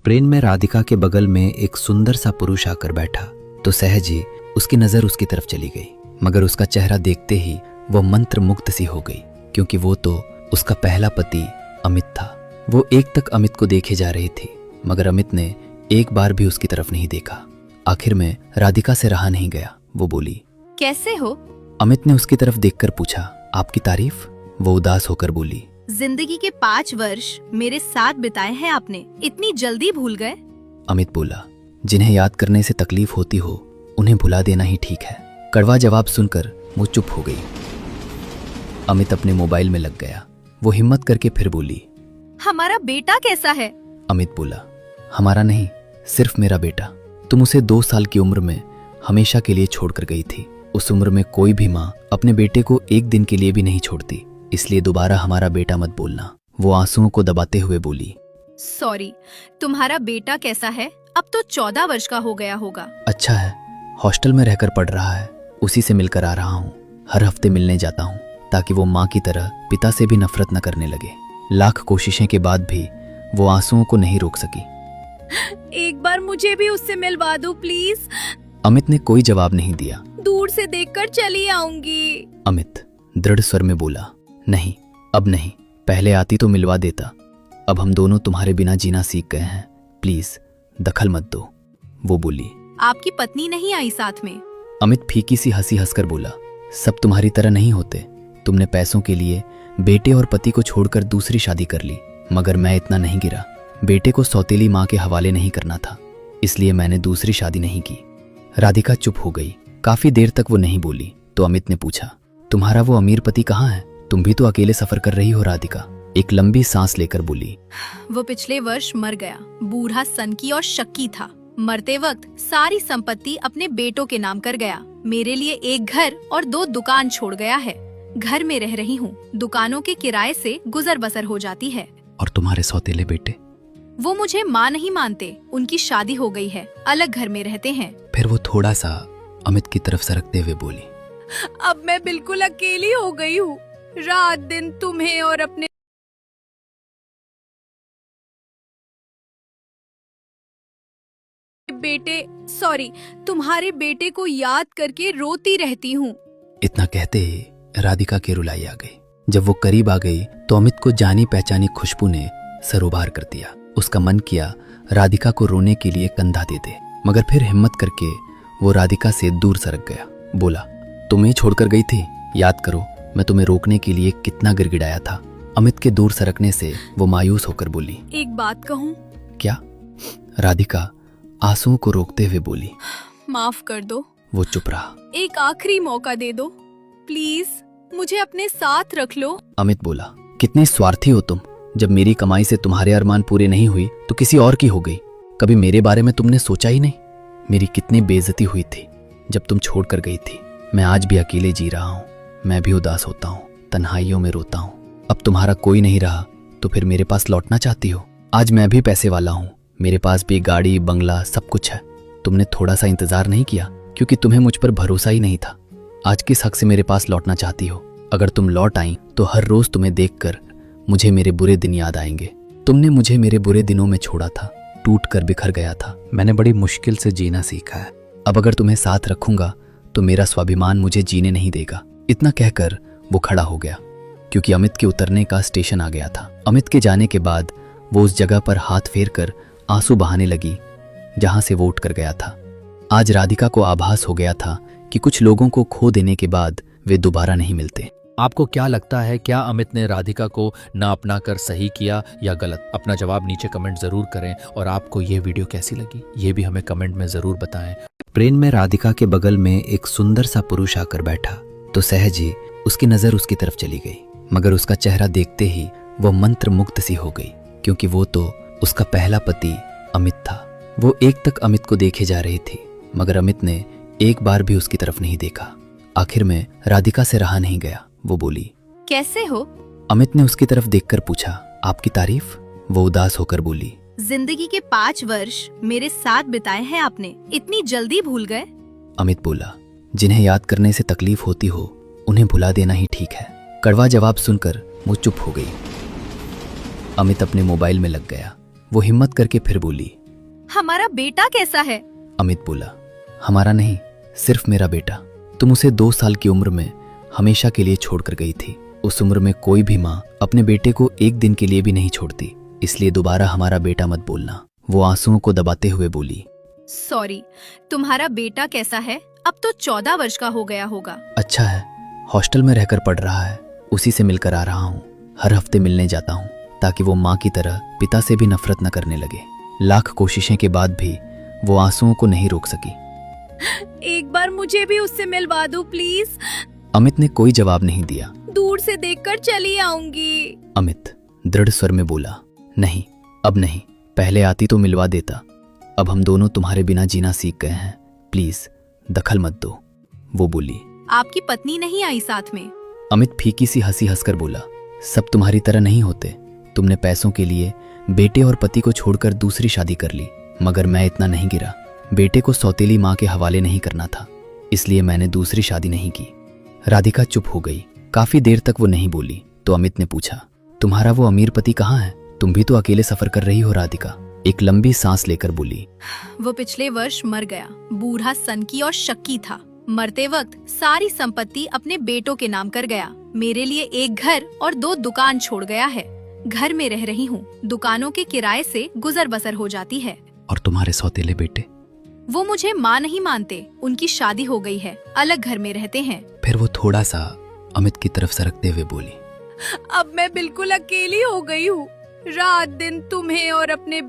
Train में राधिका के बगल में एक सुंदर सा पुरुष आकर बैठा तो सहज ही उसकी नजर उसकी तरफ चली गई, मगर उसका चेहरा देखते ही वो मंत्र मुग्ध सी हो गई, क्योंकि वो तो उसका पहला पति अमित था। वो एक तक अमित को देखे जा रही थी, मगर अमित ने एक बार भी उसकी तरफ नहीं देखा। आखिर में राधिका से रहा नहीं गया, वो बोली, कैसे हो? अमित ने उसकी तरफ देखकर पूछा, आपकी तारीफ? वो उदास होकर बोली, जिंदगी के 5 वर्ष मेरे साथ बिताए हैं आपने, इतनी जल्दी भूल गए? अमित बोला, जिन्हें याद करने से तकलीफ होती हो उन्हें भुला देना ही ठीक है। कड़वा जवाब सुनकर वो चुप हो गई। अमित अपने मोबाइल में लग गया। वो हिम्मत करके फिर बोली, हमारा बेटा कैसा है? अमित बोला, हमारा नहीं, सिर्फ मेरा बेटा। तुम उसे 2 साल की उम्र में हमेशा के लिए छोड़कर गई थी। उस उम्र में कोई भी माँ अपने बेटे को एक दिन के लिए भी नहीं छोड़ती, इसलिए दोबारा हमारा बेटा मत बोलना। वो आंसुओं को दबाते हुए बोली, सॉरी, तुम्हारा बेटा कैसा है? अब तो 14 वर्ष का हो गया होगा। अच्छा है, हॉस्टल में रहकर पढ़ रहा है, उसी से मिलकर आ रहा हूँ। हर हफ्ते मिलने जाता हूँ ताकि वो माँ की तरह पिता से भी नफरत न करने लगे। लाख कोशिशें के बाद भी वो आंसुओं को नहीं रोक सकी। एक बार मुझे भी उससे मिलवा दो प्लीज। अमित ने कोई जवाब नहीं दिया। दूर से देखकर चली आऊंगी। अमित दृढ़ स्वर में बोला, नहीं, अब नहीं, पहले आती तो मिलवा देता। अब हम दोनों तुम्हारे बिना जीना सीख गए हैं, प्लीज दखल मत दो। वो बोली, आपकी पत्नी नहीं आई साथ में? अमित फीकी सी हंसी हंसकर बोला, सब तुम्हारी तरह नहीं होते। तुमने पैसों के लिए बेटे और पति को छोड़कर दूसरी शादी कर ली, मगर मैं इतना नहीं गिरा। बेटे को सौतेली माँ के हवाले नहीं करना था, इसलिए मैंने दूसरी शादी नहीं की। राधिका चुप हो गई। काफी देर तक वो नहीं बोली तो अमित ने पूछा, तुम्हारा वो अमीर पति कहाँ है? तुम भी तो अकेले सफर कर रही हो। राधिका एक लंबी सांस लेकर बोली, वो पिछले वर्ष मर गया। बूढ़ा सनकी और शक्की था। मरते वक्त सारी संपत्ति अपने बेटों के नाम कर गया। मेरे लिए एक घर और 2 दुकान छोड़ गया है। घर में रह रही हूँ, दुकानों के किराए से गुजर बसर हो जाती है। और तुम्हारे सौतेले बेटे? वो मुझे माँ नहीं मानते। उनकी शादी हो गई है, अलग घर में रहते हैं। फिर वो थोड़ा सा अमित की तरफ सरकते हुए बोली, अब मैं बिल्कुल अकेली हो गई हूँ। रात दिन तुम्हें और अपने तुम्हारे बेटे को याद करके रोती रहती हूँ। इतना कहते ही राधिका की रुलाई आ गई। जब वो करीब आ गई तो अमित को जानी पहचानी खुशबू ने सरोबार कर दिया। उसका मन किया राधिका को रोने के लिए कंधा दे दे, मगर फिर हिम्मत करके वो राधिका से दूर सरक गया। बोला, तुम्हें छोड़कर गई थी, याद करो मैं तुम्हें रोकने के लिए कितना गिड़गिड़ाया था। अमित के दूर सरकने से वो मायूस होकर बोली, एक बात कहूँ? क्या? राधिका आंसुओं को रोकते हुए बोली, माफ कर दो। वो चुप रहा। एक आखिरी मौका दे दो प्लीज, मुझे अपने साथ रख लो। अमित बोला, कितनी स्वार्थी हो तुम। जब मेरी कमाई से तुम्हारे अरमान पूरे नहीं हुई तो किसी और की हो गई। कभी मेरे बारे में तुमने सोचा ही नहीं। मेरी कितनी बेइज्जती हुई थी जब तुम छोड़ कर गई थी। मैं आज भी अकेले जी रहा हूँ, मैं भी उदास होता हूँ, तन्हाइयों में रोता हूँ। अब तुम्हारा कोई नहीं रहा तो फिर मेरे पास लौटना चाहती हो? आज मैं भी पैसे वाला हूँ, मेरे पास भी गाड़ी बंगला सब कुछ है। तुमने थोड़ा सा इंतजार नहीं किया क्योंकि तुम्हें मुझ पर भरोसा ही नहीं था। आज किस हक से मेरे पास लौटना चाहती हो? अगर तुम लौट आई तो हर रोज तुम्हें देखकर मुझे मेरे बुरे दिन याद आएंगे। तुमने मुझे मेरे बुरे दिनों में छोड़ा था, टूट कर बिखर गया था। मैंने बड़ी मुश्किल से जीना सीखा है। अब अगर तुम्हें साथ रखूंगा तो मेरा स्वाभिमान मुझे जीने नहीं देगा। इतना कहकर वो खड़ा हो गया क्योंकि अमित के उतरने का स्टेशन आ गया था। अमित के जाने के बाद वो उस जगह पर हाथ फेर कर आंसू बहाने लगी जहां से वो उठ कर गया था। आज राधिका को आभास हो गया था कि कुछ लोगों को खो देने के बाद वे दोबारा नहीं मिलते। आपको क्या लगता है, क्या अमित ने राधिका को ना अपना कर सही किया या गलत? अपना जवाब नीचे कमेंट जरूर करें। और आपको ये वीडियो कैसी लगी ये भी हमें कमेंट में जरूर बताएं। ट्रेन में राधिका के बगल में एक सुंदर सा पुरुष आकर बैठा तो सहज ही उसकी नजर उसकी तरफ चली गई, मगर उसका चेहरा देखते ही वो मंत्र मुग्ध सी हो गई, क्योंकि वो तो उसका पहला पति अमित था। वो एक तक अमित को देखे जा रही थी, मगर अमित ने एक बार भी उसकी तरफ नहीं देखा। आखिर में राधिका से रहा नहीं गया, वो बोली, कैसे हो? अमित ने उसकी तरफ देखकर पूछा, आपकी तारीफ? वो उदास होकर बोली, जिंदगी के 5 वर्ष मेरे साथ बिताए हैं आपने, इतनी जल्दी भूल गए? अमित बोला, जिन्हें याद करने से तकलीफ होती हो उन्हें भुला देना ही ठीक है। कड़वा जवाब सुनकर वो चुप हो गई। अमित अपने मोबाइल में लग गया। वो हिम्मत करके फिर बोली। हमारा बेटा कैसा है? अमित बोला, हमारा नहीं, सिर्फ मेरा बेटा। तुम उसे 2 साल की उम्र में हमेशा के लिए छोड़कर गई थी। उस उम्र में कोई भी माँ अपने बेटे को एक दिन के लिए भी नहीं छोड़ती, इसलिए दोबारा हमारा बेटा मत बोलना। वो आंसुओं को दबाते हुए बोली। सॉरी, तुम्हारा बेटा कैसा है? अब तो 14 वर्ष का हो गया होगा। अच्छा है, हॉस्टल में रहकर पढ़ रहा है, उसी से मिलकर आ रहा हूँ। हर हफ्ते मिलने जाता हूँ ताकि वो माँ की तरह पिता से भी नफरत न करने लगे। लाख कोशिशें के बाद भी वो आंसुओं को नहीं रोक सकी। एक बार मुझे भी उससे मिलवा दो प्लीज। अमित ने कोई जवाब नहीं दिया। दूर से देखकर चली आऊंगी। अमित दृढ़ स्वर में बोला, नहीं, अब नहीं। पहले आती तो मिलवा देता। अब हम दोनों तुम्हारे बिना जीना सीख गए हैं, प्लीज दखल मत दो। वो बोली। आपकी पत्नी नहीं आई साथ में? अमित फीकी सी हंसी हंसकर बोला, सब तुम्हारी तरह नहीं होते। तुमने पैसों के लिए बेटे और पति को छोड़कर दूसरी शादी कर ली, मगर मैं इतना नहीं गिरा। बेटे को सौतेली माँ के हवाले नहीं करना था, इसलिए मैंने दूसरी शादी नहीं की। राधिका चुप हो गई। काफी देर तक वो नहीं बोली तो अमित ने पूछा, तुम्हारा वो अमीर पति कहाँ है? तुम भी तो अकेले सफर कर रही हो। राधिका एक लंबी सांस लेकर बोली, वो पिछले वर्ष मर गया। बूढ़ा सनकी और शक्की था। मरते वक्त सारी संपत्ति अपने बेटों के नाम कर गया। मेरे लिए एक घर और 2 दुकान छोड़ गया है। घर में रह रही हूँ, दुकानों के किराए से गुजर बसर हो जाती है। और तुम्हारे सौतेले बेटे? वो मुझे माँ नहीं मानते। उनकी शादी हो गई है, अलग घर में रहते हैं। फिर वो थोड़ा सा अमित की तरफ सरकते हुए बोली, अब मैं बिल्कुल अकेली हो गई हूँ। रात दिन तुम्हें और अपने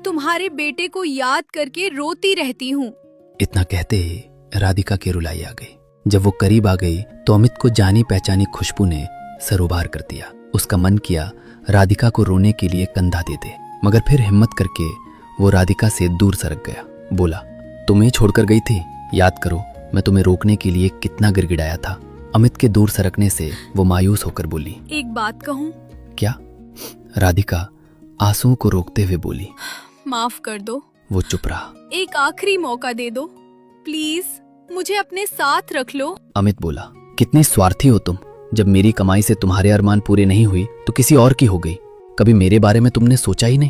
तुम्हारे बेटे को याद करके रोती रहती हूँ। इतना कहते ही राधिका की रुलाई आ गई। जब वो करीब आ गई तो अमित को जानी पहचानी खुशबू ने सरोबार कर दिया। उसका मन किया राधिका को रोने के लिए कंधा दे दे, मगर फिर हिम्मत करके वो राधिका से दूर सरक गया। बोला, तुम्हें छोड़कर गई थी, याद करो मैं तुम्हें रोकने के लिए कितना गिड़गिड़ाया था। अमित के दूर सरकने से वो मायूस होकर बोली, एक बात कहूँ? क्या? राधिका आंसुओं को रोकते हुए बोली, माफ कर दो। वो चुप रहा। एक आखिरी मौका दे दो प्लीज, मुझे अपने साथ रख लो। अमित बोला, कितनी स्वार्थी हो तुम। जब मेरी कमाई से तुम्हारे अरमान पूरे नहीं हुई तो किसी और की हो गई। कभी मेरे बारे में तुमने सोचा ही नहीं।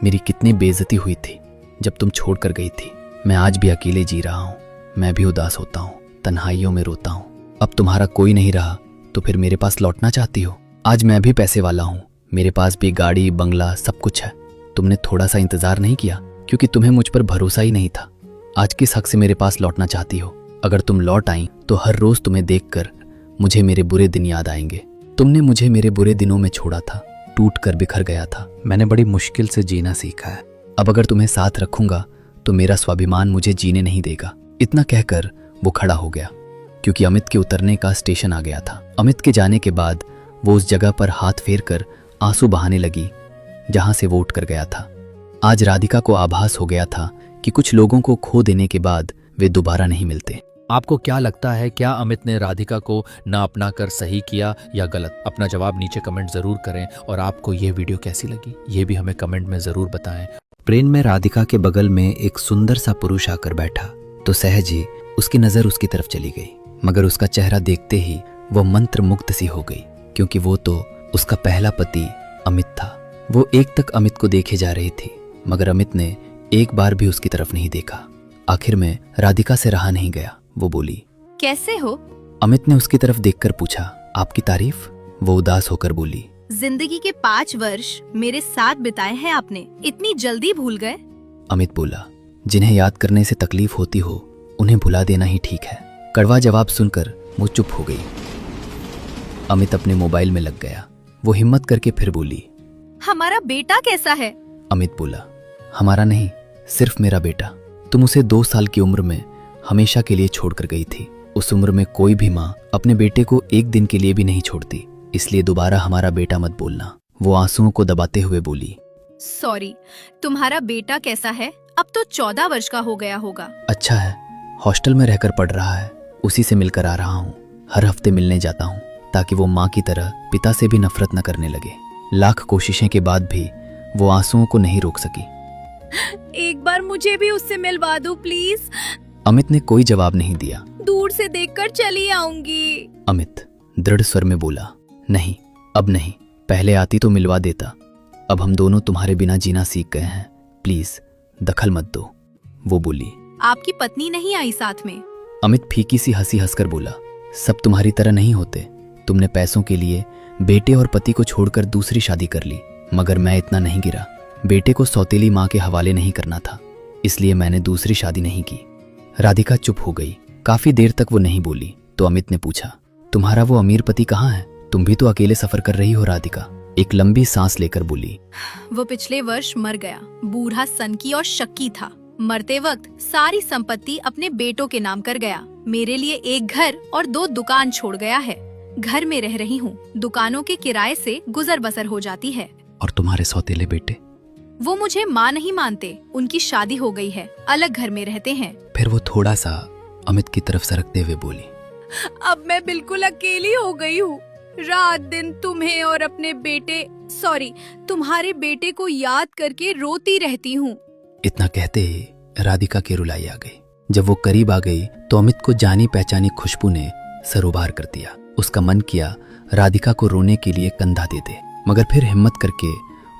मेरी कितनी बेइज्जती हुई थी जब तुम छोड़ कर गई थी। मैं आज भी अकेले जी रहा हूँ। मैं भी उदास होता हूँ, तन्हाइयों में रोता हूँ। अब तुम्हारा कोई नहीं रहा तो फिर मेरे पास लौटना चाहती हो? आज मैं भी पैसे वाला हूँ, मेरे पास भी गाड़ी बंगला सब कुछ है। तुमने थोड़ा सा इंतजार नहीं किया क्योंकि तुम्हें मुझ पर भरोसा ही नहीं था। आज किस हक से मेरे पास लौटना चाहती हो? अगर तुम लौट आई तो हर रोज तुम्हें देखकर मुझे मेरे बुरे दिन याद आएंगे। तुमने मुझे मेरे बुरे दिनों में छोड़ा था, टूट कर बिखर गया था। मैंने बड़ी मुश्किल से जीना सीखा है। अब अगर तुम्हें साथ रखूंगा तो मेरा स्वाभिमान मुझे जीने नहीं देगा। इतना कहकर वो खड़ा हो गया क्योंकि अमित के उतरने का स्टेशन आ गया था। अमित के जाने के बाद वो उस जगह पर हाथ फेर कर आंसू बहाने लगी जहां से वो उठ कर गया था। आज राधिका को आभास हो गया था कि कुछ लोगों को खो देने के बाद वे दोबारा नहीं मिलते। आपको क्या लगता है, क्या अमित ने राधिका को ना अपना कर सही किया या गलत? अपना जवाब नीचे कमेंट जरूर करें और आपको ये वीडियो कैसी लगी ये भी हमें कमेंट में जरूर बताएं। ट्रेन में राधिका के बगल में एक सुंदर सा पुरुष आकर बैठा तो सहज ही उसकी नजर उसकी तरफ चली गई, मगर उसका चेहरा देखते ही वह मंत्र मुग्ध सी हो गई क्योंकि वो तो उसका पहला पति अमित था। वो एक तक अमित को देखे जा रही थी, मगर अमित ने एक बार भी उसकी तरफ नहीं देखा। आखिर में राधिका से रहा नहीं गया। वो बोली, कैसे हो? अमित ने उसकी तरफ देखकर पूछा, आपकी तारीफ? वो उदास होकर बोली, जिंदगी के 5 वर्ष मेरे साथ बिताए हैं आपने, इतनी जल्दी भूल गए? अमित बोला, जिन्हें याद करने से तकलीफ होती हो उन्हें भुला देना ही ठीक है। कड़वा जवाब सुनकर वो चुप हो गई। अमित अपने मोबाइल में लग गया। वो हिम्मत करके फिर बोली, हमारा बेटा कैसा है? अमित बोला, हमारा नहीं, सिर्फ मेरा बेटा। तुम उसे 2 साल की उम्र में हमेशा के लिए छोड़कर गई थी। उस उम्र में कोई भी माँ अपने बेटे को एक दिन के लिए भी नहीं छोड़ती, इसलिए दोबारा हमारा बेटा मत बोलना। वो आंसुओं को दबाते हुए बोली, सॉरी, तुम्हारा बेटा कैसा है? अब तो 14 वर्ष का हो गया होगा। अच्छा है, हॉस्टल में रहकर पढ़ रहा है, उसी से मिलकर आ रहा हूँ। हर हफ्ते मिलने जाता हूँ ताकि वो माँ की तरह पिता से भी नफरत न करने लगे। लाख कोशिशें के बाद भी वो आंसुओं को नहीं रोक सकी। एक बार मुझे भी उससे मिलवा दो प्लीज। अमित ने कोई जवाब नहीं दिया। दूर से देखकर चली आऊंगी। अमित दृढ़ स्वर में बोला, नहीं, अब नहीं। पहले आती तो मिलवा देता। अब हम दोनों तुम्हारे बिना जीना सीख गए हैं, प्लीज दखल मत दो, वो बोली। आपकी पत्नी नहीं आई साथ में? अमित फीकी सी हंसी हंसकर बोला, सब तुम्हारी तरह नहीं होते। तुमने पैसों के लिए बेटे और पति को छोड़कर दूसरी शादी कर ली, मगर मैं इतना नहीं गिरा। बेटे को सौतेली माँ के हवाले नहीं करना था, इसलिए मैंने दूसरी शादी नहीं की। राधिका चुप हो गई। काफी देर तक वो नहीं बोली तो अमित ने पूछा, तुम्हारा वो अमीर पति कहाँ है? तुम भी तो अकेले सफर कर रही हो राधिका। एक लंबी सांस लेकर बोली, वो पिछले वर्ष मर गया। बूढ़ा सनकी और शक्की था। मरते वक्त सारी संपत्ति अपने बेटों के नाम कर गया। मेरे लिए एक घर और 2 दुकान छोड़ गया है। घर में रह रही हूँ, दुकानों के किराए से गुजर बसर हो जाती है। और तुम्हारे सौतेले बेटे? वो मुझे माँ नहीं मानते। उनकी शादी हो गई है, अलग घर में रहते हैं। फिर वो थोड़ा सा अमित की तरफ सरकते हुए बोली, अब मैं बिल्कुल अकेली हो गई हूँ। रात दिन तुम्हें और अपने तुम्हारे बेटे को याद करके रोती रहती हूँ। इतना कहते ही राधिका की रुलाई आ गई। जब वो करीब आ गई तो अमित को जानी पहचानी खुशबू ने सरोबार कर दिया। उसका मन किया राधिका को रोने के लिए कंधा दे दे, मगर फिर हिम्मत करके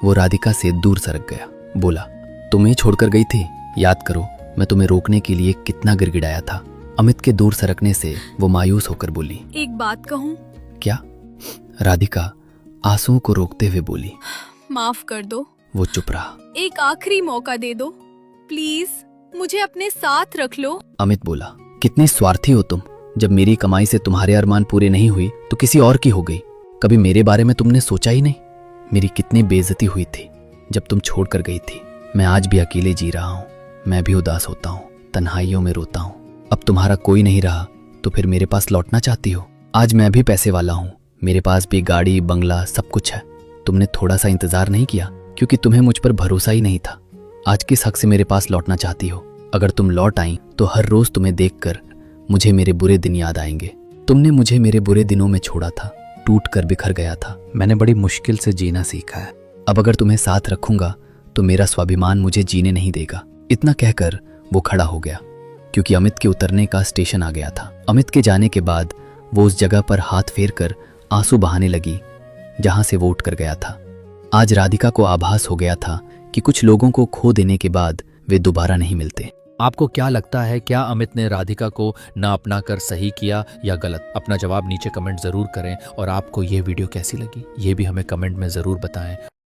वो राधिका से दूर सरक गया। बोला, तुम्हें छोड़कर गई थी, याद करो मैं तुम्हें रोकने के लिए कितना गिड़गिड़ाया था। अमित के दूर सरकने से वो मायूस होकर बोली, एक बात कहूँ? क्या? राधिका आंसुओं को रोकते हुए बोली, माफ कर दो। वो चुप रहा। एक आखिरी मौका दे दो प्लीज, मुझे अपने साथ रख लो। अमित बोला, कितनी स्वार्थी हो तुम। जब मेरी कमाई से तुम्हारे अरमान पूरे नहीं हुई तो किसी और की हो गई। कभी मेरे बारे में तुमने सोचा ही नहीं। मेरी कितनी बेइज्जती हुई थी जब तुम छोड़कर गई थी। मैं आज भी अकेले जी रहा हूँ। मैं भी उदास होता हूँ, तन्हाइयों में रोता हूँ। अब तुम्हारा कोई नहीं रहा तो फिर मेरे पास लौटना चाहती हो? आज मैं भी पैसे वाला हूँ, मेरे पास भी गाड़ी बंगला सब कुछ है। तुमने थोड़ा सा इंतजार नहीं किया क्योंकि तुम्हें मुझ पर भरोसा ही नहीं था। आज किस हक से मेरे पास लौटना चाहती हो? अगर तुम लौट आई तो हर रोज तुम्हें देखकर मुझे मेरे बुरे दिन याद आएंगे। तुमने मुझे मेरे बुरे दिनों में छोड़ा था, टूट कर बिखर गया था। मैंने बड़ी मुश्किल से जीना सीखा है। अब अगर तुम्हें साथ रखूंगा तो मेरा स्वाभिमान मुझे जीने नहीं देगा। इतना कहकर वो खड़ा हो गया क्योंकि अमित के उतरने का स्टेशन आ गया था। अमित के जाने के बाद वो उस जगह पर हाथ फेर कर आंसू बहाने लगी जहां से वो उठ कर गया था। आज राधिका को आभास हो गया था कि कुछ लोगों को खो देने के बाद वे दोबारा नहीं मिलते। आपको क्या लगता है, क्या अमित ने राधिका को ना अपना कर सही किया या गलत? अपना जवाब नीचे कमेंट जरूर करें और आपको ये वीडियो कैसी लगी ये भी हमें कमेंट में जरूर बताएं।